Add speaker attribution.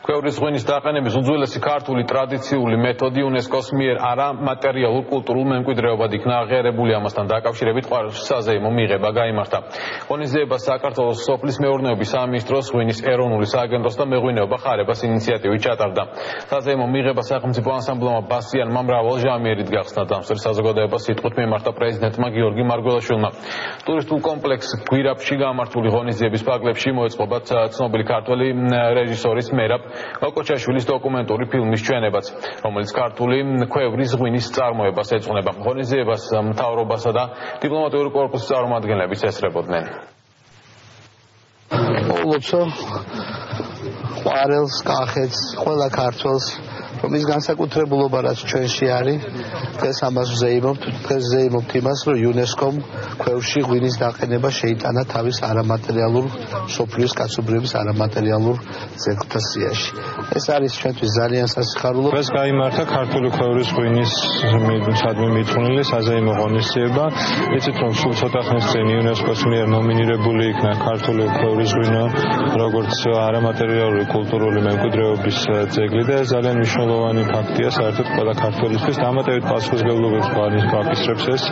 Speaker 1: Ქვევრის ღვინის დაყენების უძველესი ქართული ტრადიციული მეთოდი UNESCO-ს მიერ არამატერიალურ კულტურულ მემკვიდრეობად იქნა აღიარებული. Ამასთან დაკავშირებით საზეიმო მიღება გაიმართა. ღონისძიებას საქართველოს სოფლის მეურნეობის სამინისტროს, ღვინის ეროვნული სააგენტოს და მეღვინეობა ხარებას ინიციატივით ჩატარდა. საზეიმო მიღება სახელმწიფო ანსამბლმა ბასიანმა მრავალჟამიერით გახსნა. დამსწრე საზოგადოებას სიტყვით მიემართა პრეზიდენტმა გიორგი მარგველაშვილმა. ტურისტულ კომპლექს გვირაბში გამართული ღონისძიების ფარგლებში მოეწყობათ ცნობილი ქართველი რეჟისორის მერაბ კოჩაშვილის დოკუმენტური ფილმის ჩვენებაც, რომელიც ქართული ქვევრის ღვინის წარმოებას ეძღვნება. ღონისძიებას მთავრობასა და დიპლომატიური კორპუსის წარმომადგენლებიც ესწრებოდნენ.
Speaker 2: Ულოცო ყვარელს, კახეთს, ყველა ქართველს, რომ ის განსაკუთრებულობა რაც ჩვენში არის, დღეს ამას ვზეიმობთ იმას, რომ იუნესკომ ქვევში ღვინის დაყენება შეიტანა თავის არამატერიალურ მსოფლიოს კაცობრიობის არამატერიალურ ძეგლთა სიაში. ეს არის ჩვენთვის ძალიან სასიხარულო.
Speaker 3: დღეს გაიმართა ქართული ქვევრის ღვინის სადმე მიწვნილი საზეიმო ღონისძიება. იცით რომ სულ ცოტა ხნის წინ იუნესკოს მიერ ნომინირებული იქნა ქართული ქვევრის ღვინო როგორც არამატერიალური კულტურული მემკვიდრეობის ძეგლი და ეს ძალიან მნიშვნელოვანი ფაქტია საერთოდ ყველა ქართველისთვის. დამატებით პასუხისმგებლობის გვარის გვაკისრებს ეს